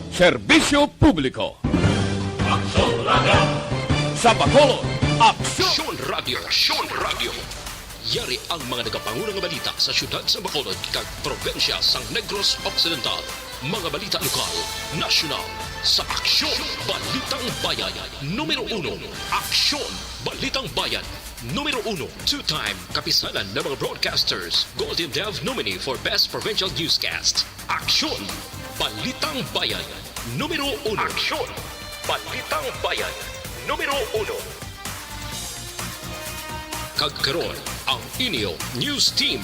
Serbisyo publiko. Aksyon Radio! Sa Bacolod, Aksyon! Aksyon Radio! Aksyon Radio! Yari ang mga nagapangunang balita sa syudad sa Bacolod kag probensya sang Negros Occidental. Mga balita lokal, nasyonal, sa Aksyon Balitang Bayan. Numero 1, Aksyon Balitang Bayan. Numero 1, two-time kapisanan ng mga broadcasters. Golden Dev nominee for Best Provincial Newscast. Aksyon Balitang Bayan. Numero 1. Aksyon Balitang Bayan. Numero 1. Kagkaroon ang inyo News Team.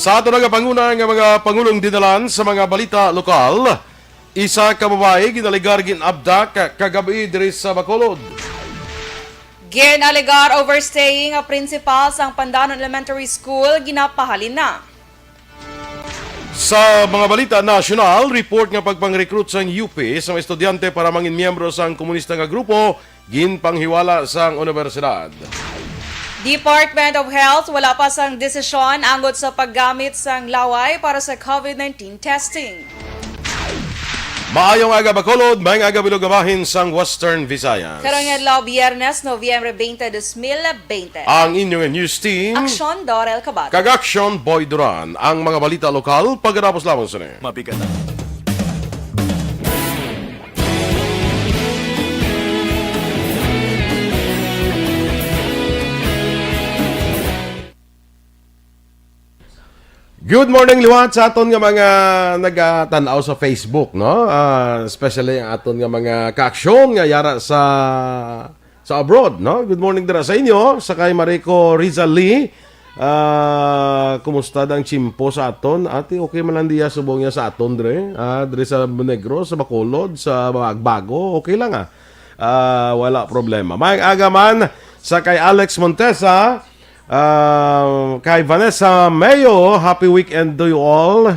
Sa ato nagapanguna nga mga pangulong dinalan sa mga balita lokal, isa ka babae ginaligar ginabdak kagabi diri sa Bacolod. Ginaligar overstaying a principal sang Pandanon Elementary School ginapahalin na. Sa mga balita nasyonal, report nga pagpang-recruit sang UP sa mga estudyante para mangin miyembro sang komunista nga grupo ginpanghiwala sang universidad. Department of Health wala pa sang desisyon anggot sa paggamit sang laway para sa COVID-19 testing. Maayong aga Bacolod, maayong aga bilog-amahin sang Western Visayas. Karong adlaw Biyernes, Nobyembre 20, 2020. Ang inyong news team, Aksyon Dorel Cabato. kag Aksyon Boy Duran, ang mga balita lokal pagkatapos lamang sa ni. Mabigat na. Good morning liwat sa aton nga mga nagatanaw sa Facebook, no? Especially ang aton nga mga kaaksyon nga yara sa abroad, no? Good morning dira sa inyo, sa kay Marico Rizal Lee. Kumusta dang chimpo sa aton? Ati okay man lang diya subong niya sa aton dire. Dire sa Negros, sa Bacolod, sa Bagbago, okay lang wala problema. Maayong aga man sa kay Alex Montesa. Kay Vanessa Mayo, happy weekend to you all.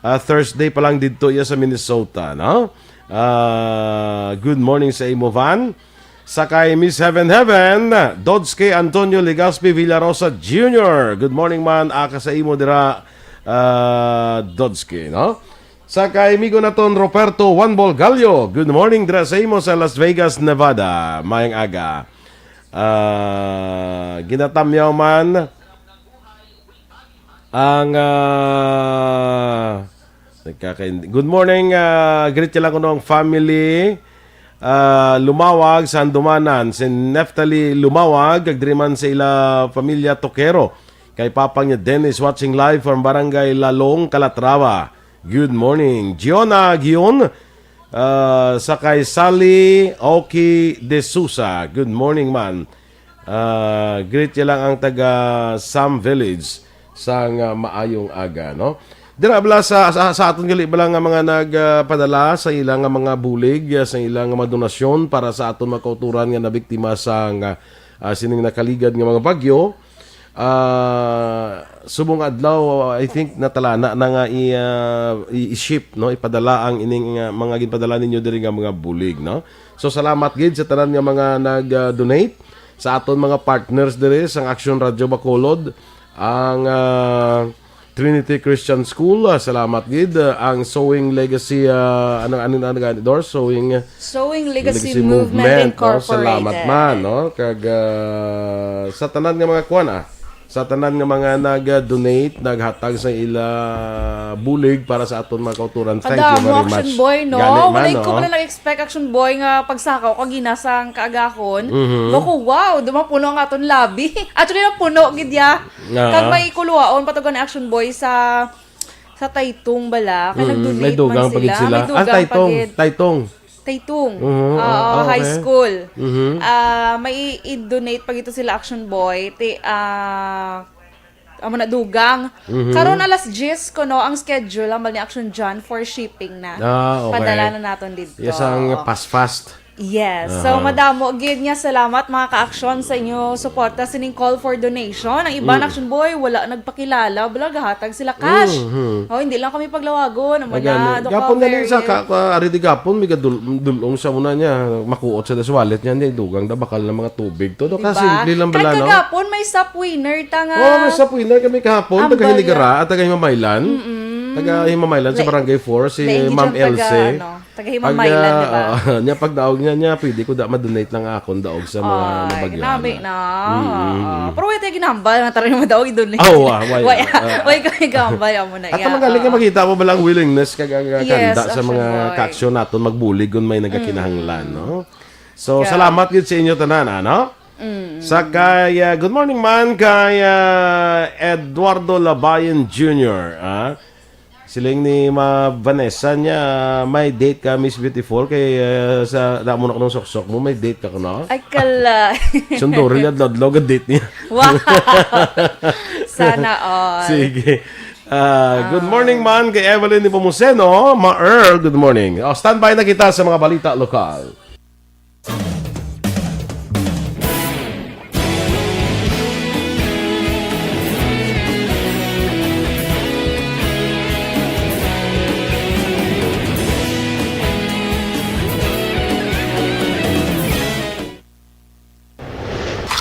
Thursday pa lang dito iya sa Minnesota, no? Good morning sa imo Van. Sa kay Miss Heaven Heaven, Dodske Antonio Legaspi Villarosa Jr. Good morning man, aka sa imo dira Dodske, no? Sa kay migo naton Roberto Juanbol Gallo, good morning dira sa imo sa Las Vegas, Nevada. Mayang aga. Ginatamyaw man ang good morning, greet lang ko ng family Lumawag sa Andumanan, si Neftali Lumawag agdriman sa ila pamilya Tokero, kay papang niya Dennis watching live from Barangay Lalong, Calatrava. Good morning Giona Gion. Sa kay Sally Oki De Sousa, good morning man. Greet lang ang taga Sam Village sang maayong aga, no? Dira bala sa aton gali bala nga mga nagpadala sa ilang nga mga bulig, sa ilang nga mga donasyon para sa aton makauturan nga nabiktima sang sining nakaligad nga mga bagyo. Subong adlaw I think natalana na nga i-ship, no, ipadala ang ining mga ginpadala ninyo diri nga mga bulig, no. So salamat gid sa tanan nga mga nag-donate sa aton mga partners diri sa Aksyon Radio Bacolod, ang Trinity Christian School, salamat gid, ang Sowing Legacy Sowing Legacy Movement Incorporated. Salamat man, no, kag sa tanan nga mga kuan sa tanan nga mga nag-donate, naghatag sa ila bulig para sa aton mga kauturan. Thank you very much. Action Boy, no? Wala ko na lang-expect Action Boy nga pagsakaw kag ginasang kaagahon. Bako, wow, dumapuno ang aton labi. Actually, napuno, gidya. Kag may ikuluwaon, patugan Action Boy sa Taytong bala. Kaya nag-donate may dugang man pagid sila. Taytong. Okay. High school. May i-donate pag ito sila Action Boy. Amo na dugang. Karon alas 10 ko no ang schedule ang ni Action John for shipping na. Okay. Padala na naton dito. Yes, ang fast. Yes. So, madamo, gid niya salamat mga ka-aksyon sa inyo suporta sining call for donation. Ang iba action boy, wala nagpakilala. Wala, gahatag sila cash. Hindi lang kami paglawagon. Gapon na rin sa ari di gapon, may dulong sa muna niya, makuot sa wallet niya, hindi dugang da bakal ng mga tubig. Todo Diba? kasi simple lang bala, no? Kagapon, may sap winner tanga. May sap winner kami kahapon, taga Hinigara at taga Himamaylan. Taga Himamaylan sa Barangay 4, si Ma'am Elsie. Taga Himamaylan, di ba? Niya pag daog niya, pwede ko ma-donate ng akon daog sa mga nabagyan. Ginabi na. Pero wait, ginambal. Natarin mo daw i-donate. Wait kami gambal. Amo na. At magaling ka makita mo balang willingness kaganda sa mga ka-aksyon natin magbulig kung may nagakinahanglan, no? So, salamat yun sa inyo tanan, ano? Sa kay, good morning man, kay Eduardo Bayan Jr., siling ni Vanessa niya, may date ka, Miss Beautiful, kay sa damo na ko ng soksok mo, may date ka no? Ay, kala. Dorel yan, lodlog ang date niya. Wow! Sana all. Sige. Good morning man, kay Evelyn ni Pomuseno, good morning. Standby na kita sa mga balita lokal.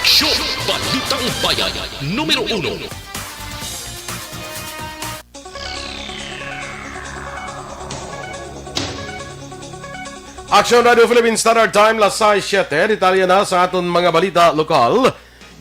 Aksyon! Balitang Bayan, Numero 1. Aksyon Radio Philippine Standard Time, las 6:07. Detalye na sa aton mga balita lokal.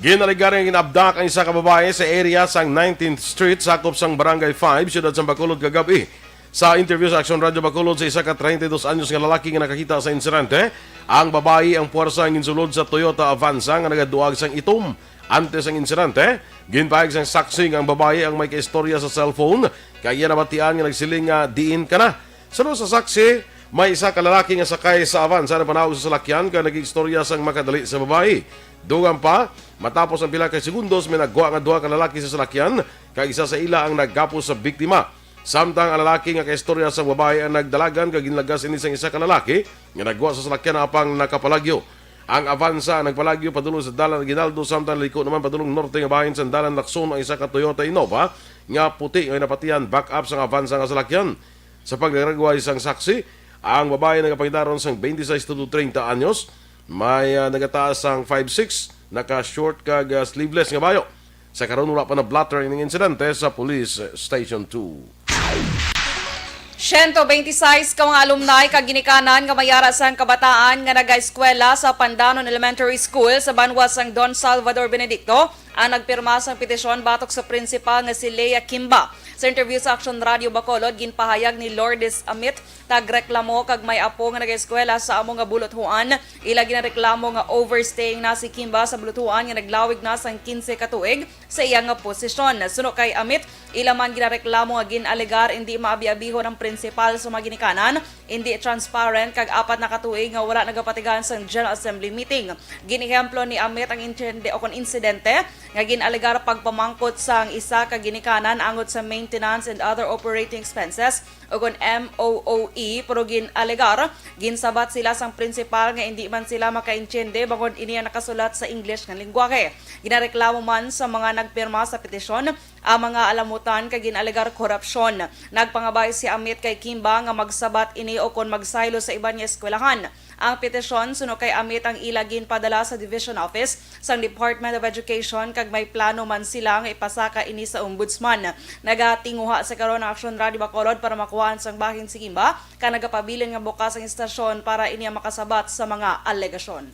Ginaligaring inabdak ang isa ka babae sa area sang 19th Street, sakop sang Barangay 5, siyudad sa Bacolod kagabi. Sa interview sa Aksyon Radio Bacolod sa isa ka 32 anyos nga lalaki nga nakakita sa insidente, ang babae ang puwersa ang insulod sa Toyota Avanza nga nagaduag sang itom. Antes ang insidente, ginpahig sang saksi ang babae ang may kaistorya sa cellphone, kaya nabatian nga nagsiling nga diin ka na. Sunod sa saksi, may isa ka lalaki nga sakay sa Avanza na panahon sa salakyan kaya nag-istorya sang makadali sa babae. Dugang pa, matapos ang pila kay segundos, may nagwa nga duha ka lalaki sa salakyan kaya isa sa ila ang nagkapos sa biktima. Samtang ang lalaki nga kaistorya sa babae ang nagdalagan kaya ginlagas ini sang isa ka lalaki nga nagwa sa salakyan apang nakapalagyo. Ang Avanza nagpalagyo padulong sa dalan Ginaldo, samtang liko naman padulong norte nga bahin sa dalan Lacson ang isa ka Toyota Innova nga puti nga napatian back up sa Avanza nga salakyan. Sa pagdaragwa isang saksi, ang babae nagapagidaron sang 26 to 30 anyos, may nagataas sang 5'6", naka-short kag sleeveless nga bayo. Sa karon wala pa na blatter ng insidente sa Police Station 2. 126 ka mga alumni kag ginikanan nga mayara sang kabataan nga naga-eskwela sa Pandanon Elementary School sa banwas sang Don Salvador Benedicto ang nagpirma sang petisyon batok sa principal nga si Leia Kimba. Sa interview sa Aksyon Radio Bacolod, ginpahayag ni Lourdes Amit nagreklamo kag may apo nga nag-eskwela sa amo nga buluthuan. Ila ginareklamo nga overstaying na si Kimba sa buluthuan nga naglawig na sang 15 ka tuig sa iya nga posisyon. Suno kay Amit, ila man ginareklamo nga ginalegar hindi maabi-abiho ng principal sa mga ginikanan, hindi transparent kag apat na katuig nga wala nagapatigan sa General Assembly meeting. Ginihemplo ni Amit ang insidente nga ginalegar pagpamangkot sang isa ka ginikanan angot sa maintenance and other operating expenses o kon MOOE, pero ginalegar ginsabat sila sang principal nga hindi man sila makaintindi bangod iniya nakasulat sa English nga lengguwahe. Ginareklamo man sa mga nagpirma sa petisyon ang mga alamutan kag ginalegar korupsyon. Nagpangabay si Amit kay Kimba nga magsabat ini o kon magsaylo sa iban nga eskwelahan. Ang petisyon suno kay Amit ang ilagin padala sa Division Office sa Department of Education kag may plano man sila nga ipasaka ini sa Ombudsman. Nagatinguha sa karon ng Aksyon Radio Bacolod para makuhaan sang bahin si Kimba ka nagapabilin nga bukas ang istasyon para iniya makasabat sa mga alegasyon.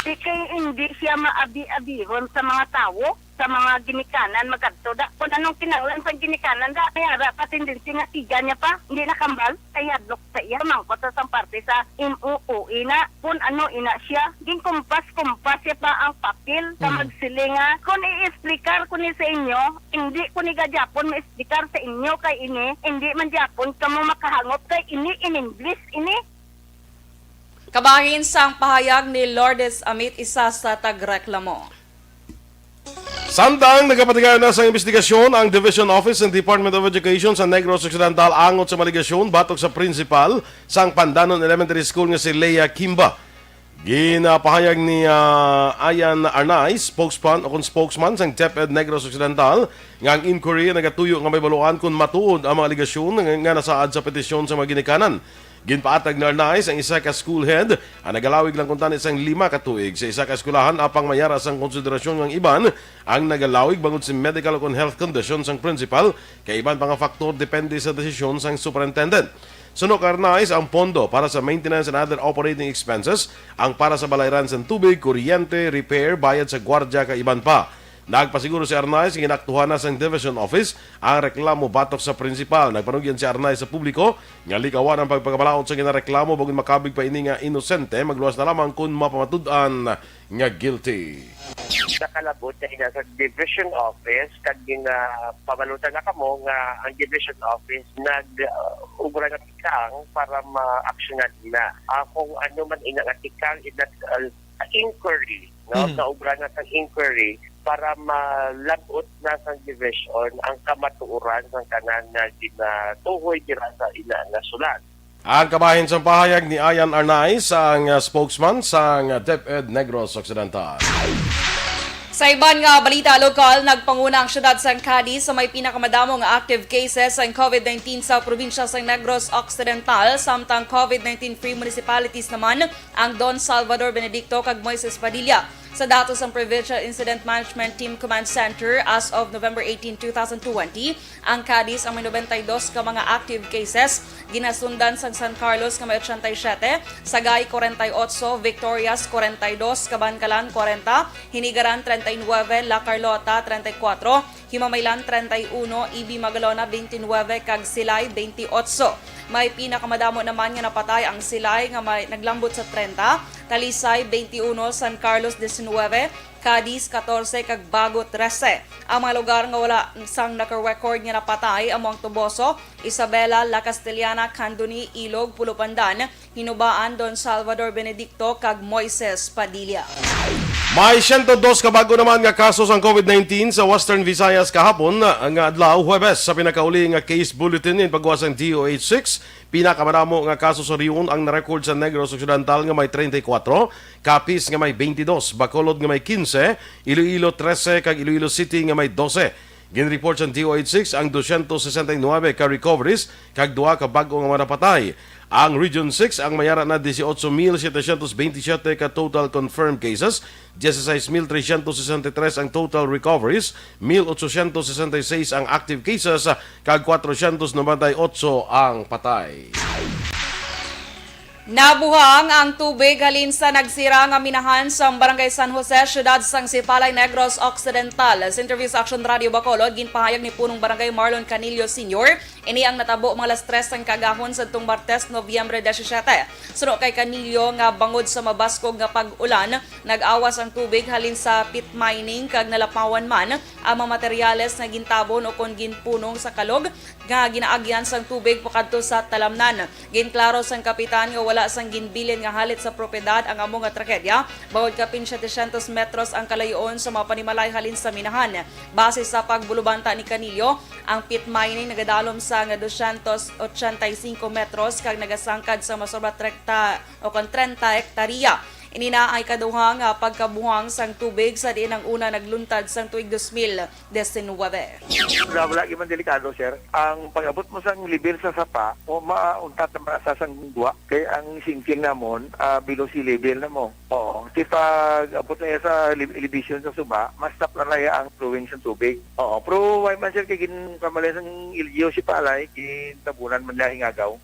Hindi siya maabi-abihon sa mga tao, sa mga ginikanan magadto da kung anong kinaulan sa ginikanan da kaya dapat tendency nga tiga niya pa hindi nakambal kaya adlok sa iya mangkot sa parte sa MOOE na kung ano ina siya ging kumpas siya pa ang papel sa magsilinga kung i-explicar ko ni sa inyo hindi ko ni gadyapon ma-explicar sa inyo kay ini hindi man dyapon kamo makahangop kay ini in English ini. Kabahin sang pahayag ni Lourdes Amit isa sa tagreklamo. Samtang nagapatigayon na sa investigasyon ang Division Office ng Department of Education sa Negros Occidental angot sa maligasyon batok sa principal sang Pandanon Elementary School nga si Leia Kimba. Ginapahayag ni Ayan Arnay, spokesman sang DepEd Negros Occidental, nga ang inquiry nagatuyo nga may baluan kung matuod ang mga aligasyon nga nasaad sa petisyon sa mga ginikanan. Ginpaatag ni Arnay ang isa ka school head ang nagalawig lang kuntan isang 5 ka tuig sa isa ka eskulahan apang mayara sang konsiderasyon ng iban ang nagalawig bangod si medical o health condition sang principal kay iban pa nga faktor depende sa desisyon sang superintendent. Sunod Arnaiz ang pondo para sa maintenance and other operating expenses, ang para sa balayran sa tubig, kuryente, repair, bayad sa gwardya ka iban pa. Nagpasiguro si Arnaiz ng inaktuhan na sa Division Office ang reklamo batok sa principal. Nagpanugyan si Arnaiz sa publiko nga likawan ang pagpagabalaot sa ginareklamo bagon makabig pa ini nga inosente magluwas na lamang kung mapamatud-an nga guilty. Nakalabot na ina sa Division Office kag pamalutan na kamo nga ang Division Office nag-ubra na tikang para ma-actionan na. Kung ano man ina nga tikang inquiry, no? Naubra na sa inquiry para malagot na sa division ang kamatuoran ng kanan na ginatuhoy dira sa ina nga sulat. Ang kabahin sa pahayag ni Ayan Arnaiz, ang spokesman sa DepEd Negros Occidental. Sa iban nga balita lokal, nagpanguna ang syudad sa Cadiz sa may pinakamadamong active cases sa COVID-19 sa probinsya sa Negros Occidental, samtang COVID-19 free municipalities naman ang Don Salvador Benedicto kag Moises Padilla. Sa datos ng Provincial Incident Management Team Command Center as of November 18, 2020, ang Cadiz ang may 92 ka mga active cases, ginasundan sa San Carlos nga may 87, Sagay 48, Victorias 42, Cabancalan 40, Hinigaran 39, La Carlota 34, Himamaylan 31, Ibi Magalona 29, kag Silay 28. May pinakamadamo naman nga napatay ang Silay nga may naglambot sa 30, Talisay 21, San Carlos 19, Cadiz 14 kag Bago 13. Ang mga lugar nga wala sang naka-record nga napatay among Tuboso, Isabela, La Castellana, Candoni, Ilog, Pulupandan, Hinubaan, Don Salvador Benedicto kag Moises Padilla. May 102 kabago naman nga kaso sa COVID-19 sa Western Visayas kahapon nga adlaw Huwebes sa pinakauli nga case bulletin in paggawa sang DOH-6. Pinakamaramo nga kaso sa riyon ang narecord sa Negros Occidental nga may 34, Capiz nga may 22, Bacolod nga may 15, Iloilo 13 kag Iloilo City nga may 12. Ginreport sa DOH-6 ang 269 ka recoveries kag 2 ka bag-o nga manapatay. Ang Region 6 ang mayara na 18,727 ka total confirmed cases, 16,363 ang total recoveries, 1,866 ang active cases, kag 498 ang patay. Nabuhang ang tubig halin sa nagsira nga minahan sa Barangay San Jose, siyudad sang Sipalay, Negros Occidental. Sa interview sa Aksyon Radio Bacolod, ginpahayag ni punong Barangay Marlon Canillo Sr. Ini ang natabo mga alas 3 ng kagahon sa itong Martes, Nobyembre 17. Suno kay Canillo nga bangod sa mabaskog nga pag-ulan, nag-awas ang tubig halin sa pit mining kag nalapawan man ang mga materyales na gintabon o kon ginpunong sa kalog nga ginaagyan sang tubig pakadto sa talamnan. Ginklaro sang kapitan nga wala sang ginbilin nga halit sa propiedad ang among nga tragedya, bawod kapin 700 metros ang kalayoon sa mga panimalay halin sa minahan. Base sa pagbulubanta ni Canillo, ang pit mining nagadalom sa nga 285 metros kag nagasangkad sa masobra 30 hektarya. Inina ay kaduhang pagkabuhang sang tubig sa diin ang una nagluntad sang tuig 2019. Wala man delikado, sir. Ang pag-abot mo sang level sa sapa, o mauntat na masasang duwa, kay ang sinking namon, below sea level na mo. Oo. Kasi pag-abot na sa elevation sa suba, mas taplaraya ang flowing sa tubig. Oo. Pero why man, sir, kay ginpamalis ang ilgyo si Palay, gintabunan man lahing agaw.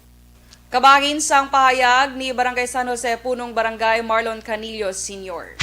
Kabagin sang pahayag ni Barangay San Jose, punong Barangay Marlon Canillo Sr.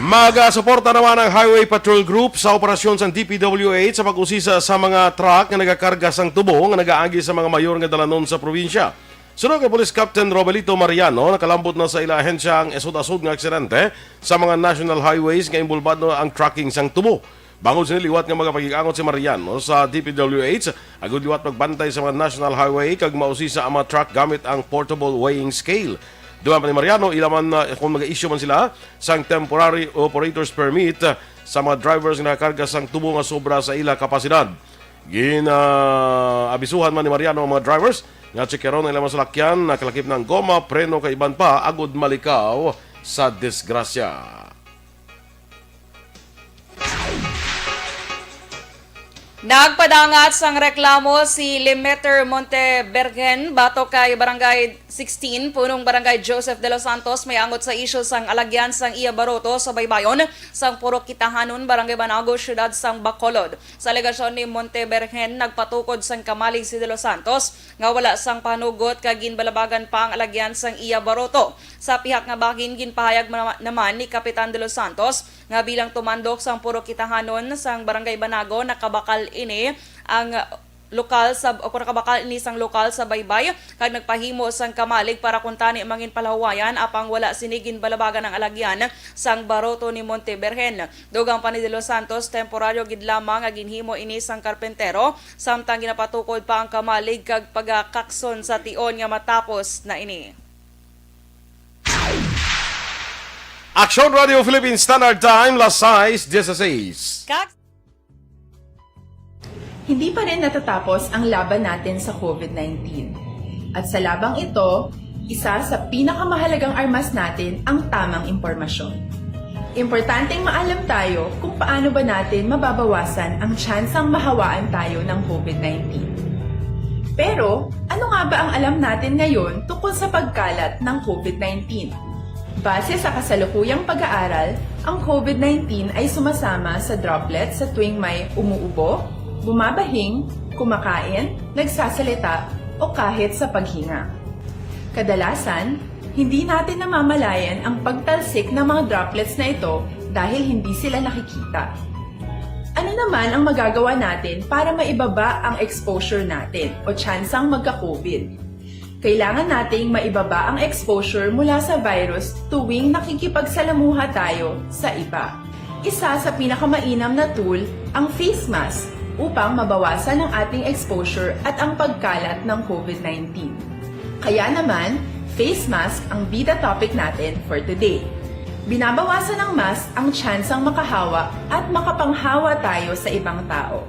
Mag-suporta naman ang Highway Patrol Group sa operasyon sa DPWH sa pag-usisa sa mga truck na nagakarga sang tubo nga nagaagi sa mga mayor nga dalanon sa probinsya. Sunod kay Police Captain Robelito Mariano, nakalambot na sa ila ahensya ang esod-asod nga aksidente sa mga national highways nga imbulbado ang tracking sang tubo. Bangod sa liwat nga magapag-iangot si Mariano sa DPWH, agud liwat magbantay sa mga national highway kag mausisa ang mga truck gamit ang portable weighing scale. Duman pa ni Mariano, ilaman na kung mag-issue man sila sang temporary operator's permit sa mga drivers nga nakakarga sang tubo nga sobra sa ila kapasidad. Abisuhan man ni Mariano ang mga drivers Nga tsikero ng ilang masalakyan, nakalakip ng goma, preno kay iban pa, agud malikaw sa disgrasya. Nagpadangat sang reklamo si Lemeter Montebergen bato kay Barangay 16, punong Barangay Joseph de los Santos may angot sa isyu sang alagyan sang iya baroto sa Baybayon sang Puro Kitahanon, Barangay Banago, Syudad sang Bacolod. Sa alegasyon ni Montebergen, nagpatukod sang kamalig si de los Santos nga wala sang panugot kag ginbalabagan pa ang alagyan sang iya baroto. Sa pihak nga bakin ginpahayag naman ni Kapitan de los Santos nga bilang tumandok sang Puro Kitahanon sang Barangay Banago nakabakal ini ang lokal sa o nakabakal ini sang lokal sa Baybay kag nagpahimo sang kamalig para kuntani mangin palahuwayan apang wala sinigin balabagan ang alagyan sang baroto ni Montebergen. Dugang pa ni De Los Santos temporaryo gid lamang nga ginhimo ini sang karpentero samtang ginapatukod pa ang kamalig kag pagakakson sa tion nga matapos na ini. Aksyon Radio Philippine Standard Time, las 6:16. Hindi pa rin natatapos ang laban natin sa COVID-19. At sa labang ito, isa sa pinakamahalagang armas natin ang tamang impormasyon. Importanteng maalam tayo kung paano ba natin mababawasan ang tsansang mahawaan tayo ng COVID-19. Pero, ano nga ba ang alam natin ngayon tungkol sa pagkalat ng COVID-19? Base sa kasalukuyang pag-aaral, ang COVID-19 ay sumasama sa droplets sa tuwing may umuubo, bumabahing, kumakain, nagsasalita, o kahit sa paghinga. Kadalasan, hindi natin namamalayan ang pagtalsik ng mga droplets na ito dahil hindi sila nakikita. Ano naman ang magagawa natin para maibaba ang exposure natin o tsansang magka-COVID? Kailangan nating maibaba ang exposure mula sa virus tuwing nakikipagsalamuha tayo sa iba. Isa sa pinakamainam na tool, ang face mask, upang mabawasan ang ating exposure at ang pagkalat ng COVID-19. Kaya naman, face mask ang bida topic natin for today. Binabawasan ng mask ang tsansang makahawa at makapanghawa tayo sa ibang tao.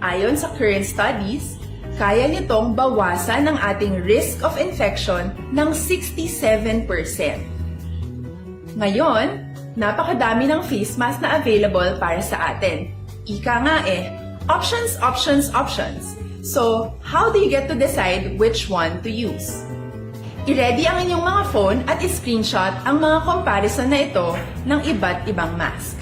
Ayon sa current studies, kaya nitong bawasan ang ating risk of infection ng 67%. Ngayon, napakadami ng face mask na available para sa atin. Ika nga options, options, options. So, how do you get to decide which one to use? I-ready ang inyong mga phone at i-screenshot ang mga comparison na ito ng iba't ibang mask.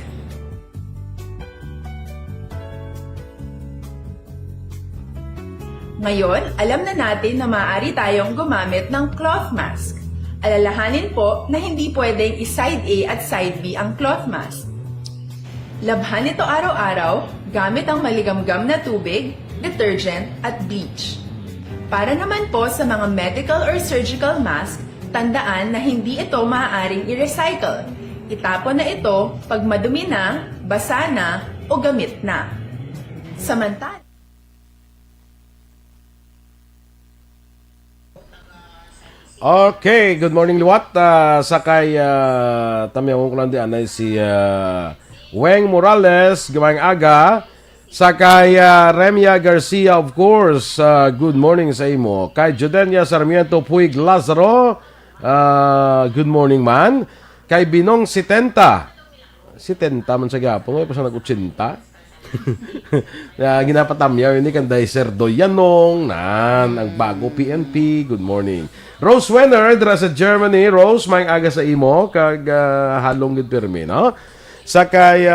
Ngayon, alam na natin na maaari tayong gumamit ng cloth mask. Alalahanin po na hindi pwedeng i-side A at side B ang cloth mask. Labhan ito araw-araw gamit ang maligamgam na tubig, detergent at bleach. Para naman po sa mga medical or surgical mask, tandaan na hindi ito maaaring i-recycle. Itapon na ito pag madumi na, basa na o gamit na. Samantala, Okay, good morning liwat. Sakay tamiyang ko lang di anay si Weng Morales, gamayang aga. Sakay Remia Garcia, of course. Good morning sa imo. Kay Judenia Sarmiento Puig Lazaro, good morning man. Kay Binong 70 man sa gapong, ay pa nag-80. Ginapatamyaw ini kan Sir Doyanong nan ang bago PNP. Good morning. Rose Wenner dra sa Germany. Rose, may aga sa imo kag halong gid pirmi, no? Sakay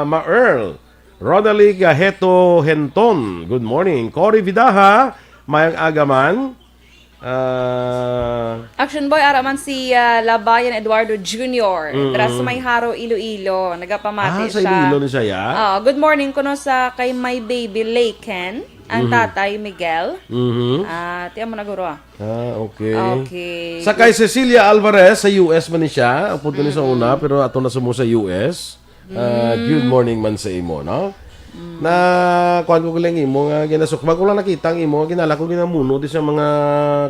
Ma-Earl Rodalig Heto Henton. Good morning. Cory Vidaha, may aga man. Action boy araman si Bayan Eduardo Jr. Dra sa may Haro Iloilo, nagapamati sa siya. Iloilo ni siya ya? Good morning kuno sa kay my baby Laken, ang tatay Miguel. Tiyan mo na guro. Okay. Okay. Sa kay Cecilia Alvarez sa US man ni siya. Ang punto ni sa una pero ato na sumo sa US. Good morning man sa imo, no? Na kuan ko lang imo nga ginasuk bago lang nakita ang imo ginala ko ginamuno di sa mga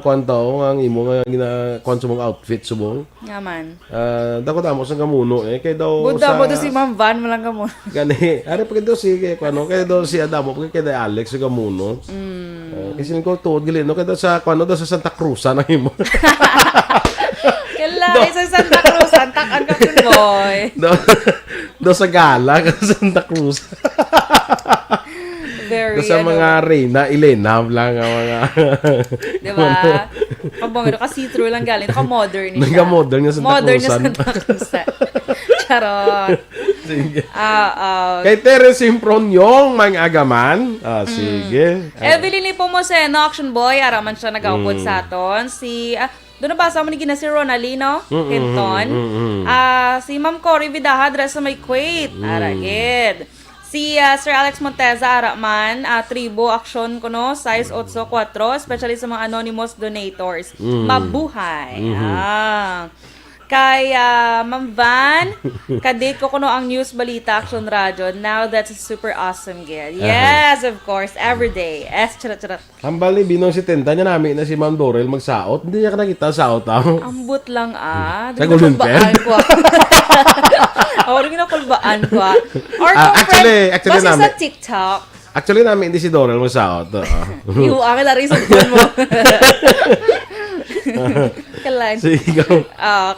kuan tao ang imo nga kuan sa mga outfit subong Yaman. Dako damo sa gamuno kay daw Buda sa mo to si Ma'am Van mo lang gamo. gani ari pag daw si kuan kay daw si Adamo kay Alex sa gamuno Kasi ko tuod gali no kada sa kuno sa Santa Cruz na himo. Kala isa Santa Cruz, Santa Aksyon boy. Do sa gala sa Santa Cruz. Very, Do sa mga Reyna, Elena lang ang mga diba? Kabong ito, see-through lang galing. Naka-modern niya. Naka-modern niya Santa Modern Cruzan. niya Santa Cruz. Charot. Sige. Kay Kay Teres Impron yung mga agaman. Sige. Evelyn Lipomuseno, Action Boy. Araman siya nag-aupod sa aton. Si... doon nabasa mo ni Gina si Ronalino Hinton. Si Ma'am Cory Vidaha, dress sa may Kuwait. Aragid. Si Sir Alex Monteza Araman, Tribo Aksyon kuno, size 8-4, especially sa mga anonymous donators. Mabuhay. Kay Ma'am Van, kadate ko kuno ang news balita Action Radio. Now that's a super awesome gig. Yes, of course, every day. Charat. Hambal ni Binong si Tenta niya namin na si Ma'am Dorel magsaot. Hindi niya ka nakita saot Ambot lang Sa Golden Pen? Rin ginakulbaan ko. Or actually basta namin. sa TikTok. Actually namin hindi si Dorel magsaot. Yung akin na rin sa phone mo. Kalain. Sige.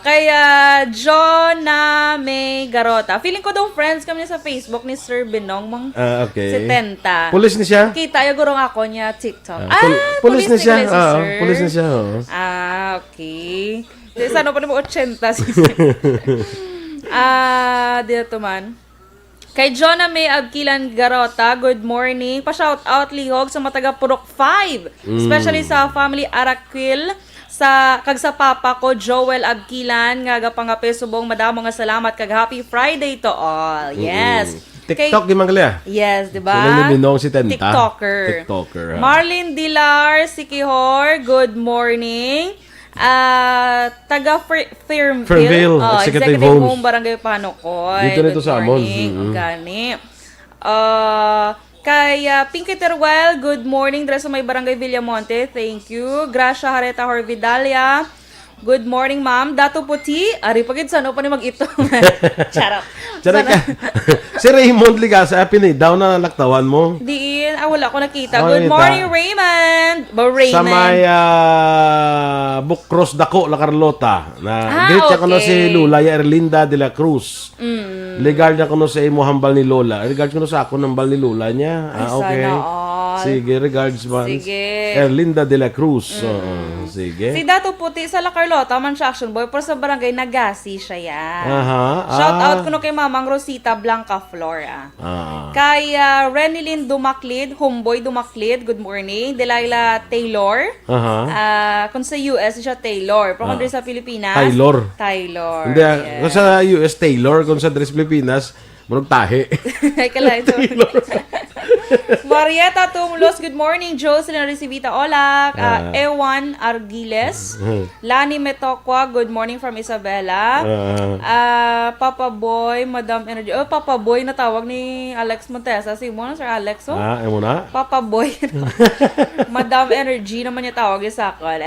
Kaya Jonah May Garota. Feeling ko daw friends kami sa Facebook ni Sir Binong mang Okay. si Tenta. Pulis ni siya? Kita yung gurong ako niya TikTok. Pulis ni siya. si Sir. Pulis ni siya. Okay. Sana pa naman 80 si Sir. Dito man. Kay Jonah May Abkilan Garota, good morning. Pa-shout out lihog sa mataga Purok 5. Especially sa family Araquil, sa kag sa papa ko Joel Abkilan nga gapangape subong madamo nga salamat kag happy Friday to all. Yes. TikTok di man kaya? Yes, di ba? Sila ni Binong si Tenta. TikToker. Marlene Dilar Sikihor, good morning. Taga Fairville, Executive Home Barangay Panokol. Dito nito sa Amon. Gani. Kay Pinky Teruel, good morning. Dres sa may Barangay Villamonte. Thank you. Gracia Hareta Horvidalia. Good morning, ma'am. Dato Puti. Ari pagid sano pa ni mag-ito. Charot. Si Raymond Ligasa, pinay-down na laktawan mo. Diin. Wala ko nakita. Good morning, Raymond. Sa may book cross dako la Carlota. Greet niya ko si Lula Erlinda de la Cruz. Legal niya ko sa imo hambal ni Lola. Regards ko sa ako ng hambal ni Lola niya. Okay. Sige, regards man. Sige. Erlinda de la Cruz. Sige. Si Dato Puti sa La Carlota, man siya Action Boy, pero sa barangay Nagasi siya yan. Shout out ko no kay Mamang Rosita Blanca Flora. Kay Renilyn Dumaklid, Homeboy Dumaklid, good morning. Delilah Taylor. Kung sa US, siya Taylor. Pero kung sa Pilipinas, Taylor. Hindi, kung sa US, Taylor. Kung sa Dres Pilipinas, Munog tahi. Ay, kala ito. Marieta Tumulos, good morning. Jocelyn Recibita Olak. Ewan Argiles. Lani Metokwa, good morning from Isabela. Papa Boy, Madam Energy. Oh, Papa Boy na tawag ni Alex Montesa. Si mo na, Sir Alex. Oh? Emo na? Papa Boy. Madam Energy naman niya tawag sa akin.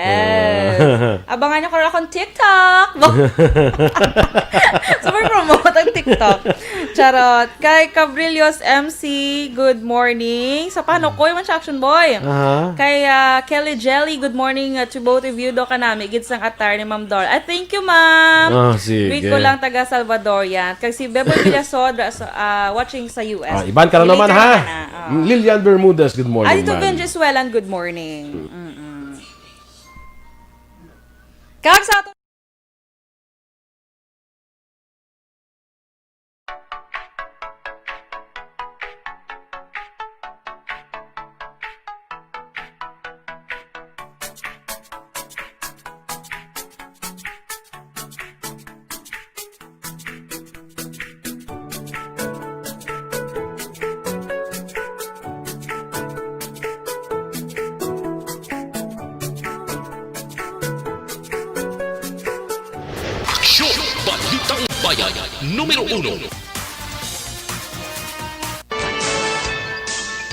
Abangan niyo ko akong TikTok. So, may promote ang TikTok. Charot. Kay Cabrillos MC, good morning. Sa paano ko, yung Action Boy. Kay Kelly Jelly, good morning to both of you. Do ka namin, gitsang atar ni Ma'am Dorel. Thank you, Ma'am. Sige. Read ko lang taga Salvador yan. Kag si Bebo Villasod, watching sa US. Iban ka na naman, ha? Lilian Bermudez, good morning, Dito Venezuelan, good morning. Kag sa ato Aksyon! Balitang Bayan, Numero 1.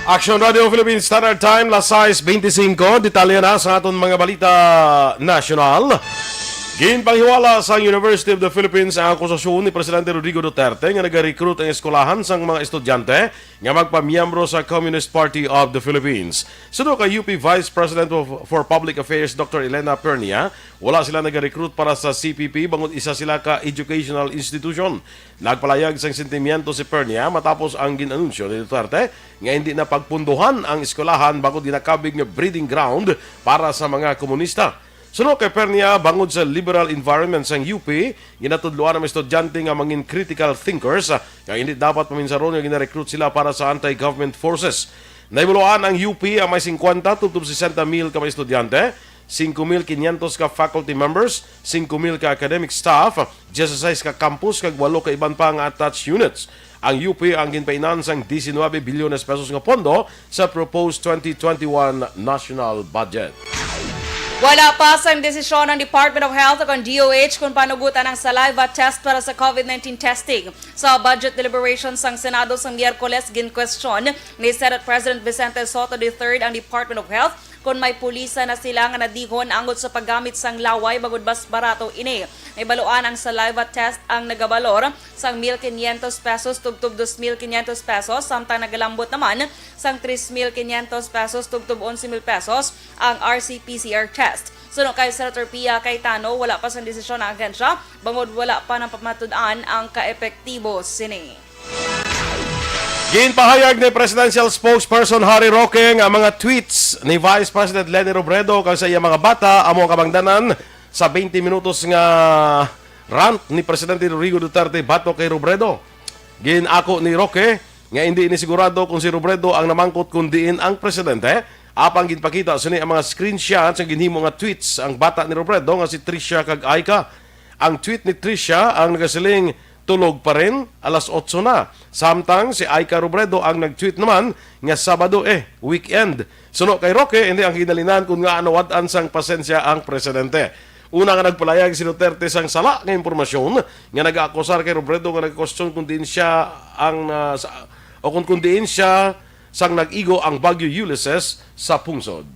Action Radio Philippines Standard Time, las 6:25. Detalye na sa aton mga balita national. Ginpanghiwala sa University of the Philippines ang akusasyon ni Presidente Rodrigo Duterte nga nag-recruit ang eskwelahan sang mga estudyante nga magpamiyembro sa Communist Party of the Philippines. Suno kay UP Vice President for Public Affairs Dr. Elena Pernia, wala sila nag-recruit para sa CPP bangod isa sila ka educational institution. Nagpalayag sang sentimiento si Pernia matapos ang ginanunsyo ni Duterte nga hindi na pagpunduhan ang eskwelahan bangod ginakabig nga breeding ground para sa mga komunista. Suno kay Pernia, bangod sa liberal environment sang UP, ginatudluan ang estudyante nga mangin critical thinkers nga hindi dapat paminsaron nga gina-recruit sila para sa anti-government forces. Naibuluan ang UP ang may 50 to 60 mil ka mga estudyante, 5,500 ka faculty members, 5,000 ka academic staff, 16 ka campus, kag 8 ka iban pa nga attached units. Ang UP ang ginpainan sang 19 bilyones pesos nga pondo sa proposed 2021 national budget. Wala pa sa desisyon ng Department of Health o DOH kung panugutan ang saliva test para sa COVID-19 testing. Sa budget deliberations ng Senado sa Miyerkules, gin-question ni Senate President Vicente Soto III ang Department of Health kung may pulisa na sila nga nadihon angot sa paggamit sang laway bagod bas barato ini. May baluan ang saliva test ang nagabalor sang 1,500 pesos tugtub 2,500 pesos, samtang nagalambot naman sang 3,500 pesos tugtub 11,000 pesos ang RC-PCR test. Suno kay Senator Pia Cayetano, wala pa sa desisyon ng agensya, bangod wala pa ng pamatud-an ang kaepektibo sini. Ginpahayag ni Presidential Spokesperson Harry Roque ang mga tweets ni Vice President Leni Robredo kag sa iya mga bata amo kabangdanan sa 20 minutos nga rant ni Presidente Rodrigo Duterte batok kay Robredo. Ginako ni Roque nga hindi inisigurado kung si Robredo ang namangkot kundiin ang presidente. Apang ginpakita sini ang mga screenshots ang ginhimo nga tweets ang bata ni Robredo nga si Tricia kag Aika. Ang tweet ni Tricia ang nagasiling tulog pa rin, alas 8 na. Samtang si Aika Robredo ang nag-tweet naman nga Sabado weekend. Suno kay Roque, hindi ang hinalinan kung nga anawad-an sang pasensya ang presidente. Una nga nagpalayag si Duterte sang sala nga impormasyon nga nag-akusar kay Robredo nga nag-question kung diin siya ang kung diin siya sang nag-igo ang Bagyo Ulysses sa pungsod.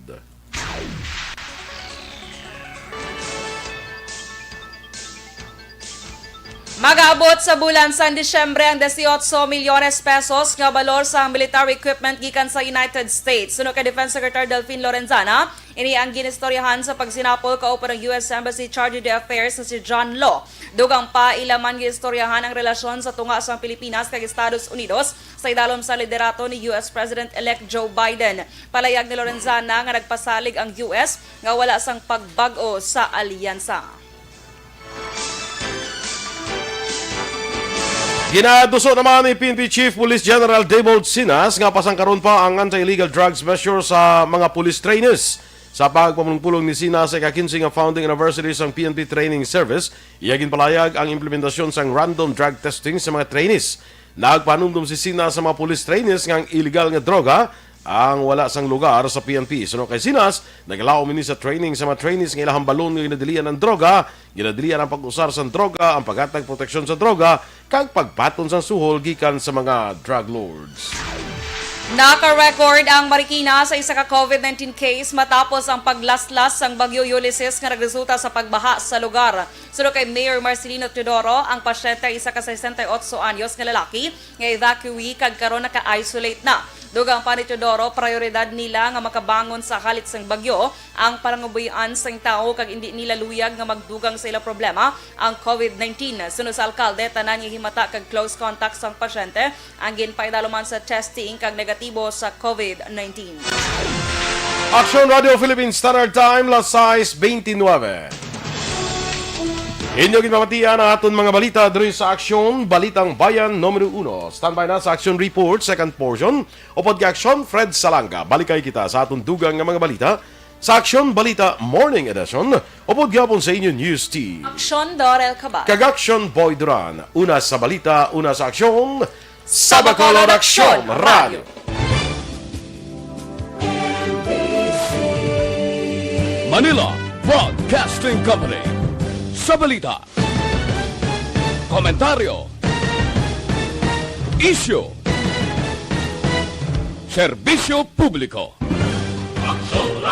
Mag-aabot sa bulan sa Disyembre ang 18 milyones pesos nga balor sa military equipment gikan sa United States. Suno kay Defense Secretary Delfin Lorenzana, ini ang ginistoryahan sa pagsinapol kaupan ng US Embassy Charge d'Affaires sa si John Law. Dugang pa ilaman ginistoryahan ang relasyon sa tunga sa Pilipinas kag Estados Unidos sa idalom sa liderato ni US President-elect Joe Biden. Palayag ni Lorenzana nga nagpasalig ang US nga wala sang pagbago sa alyansa. Ginaduso naman ni PNP Chief Police General Davold Sinas nga pasangkaron pa ang anti-illegal drugs measure sa mga police trainees. Sa pagpamulong-pulong ni Sinas sa ika-15 nga founding anniversary sang PNP Training Service, iyagin palayag ang implementasyon sang random drug testing sa mga trainees. Nagpanumdum si Sinas sa mga police trainees nga ang illegal nga droga ang wala sang lugar sa PNP. Suno kay Sinas, nagalaw mini sa training sa mga trainees nga ilahang balon nga ginadilian ng droga, ginadilian ang pag-usar sa droga, ang paghatag proteksyon sa droga, kag pagpaton sa suhol gikan sa mga drug lords. Naka-record ang Marikina sa isa ka COVID-19 case matapos ang paglaslas ng Bagyo Ulysses nga nagresulta sa pagbaha sa lugar. Suno kay Mayor Marcelino Teodoro, ang pasyente isa ka 68 anyos nga lalaki nga evacuee kag karon naka-isolate na. Dugang pa ni Teodoro, prioridad nila nga makabangon sa halit sang bagyo ang parangubuyan sang tao kag hindi nila luyag nga magdugang sa ilang problema ang COVID-19. Suno sa alkalde, tanan nga himata kag close contact sang pasyente ang ginpaidaluman sa testing kag negatibo sa COVID-19. Aksyon Radio Philippines Standard Time, las 6:29. Inyo ginpamatian ang aton mga balita diri sa Aksyon, Balitang Bayan Numero 1. Standby na sa Aksyon Report, second portion. Upod kay Aksyon, Fred Salanga. Balikay kita sa aton dugang nga mga balita sa Aksyon Balita Morning Edition. Upod gyapon sa inyo News Team. Aksyon Dorel Kabat. Kag Aksyon Boy Duran. Una sa balita, una sa Aksyon, sa Bacolod Aksyon Radio. Manila Broadcasting Company. Sa balita, komentaryo, issue, serbisyo publiko.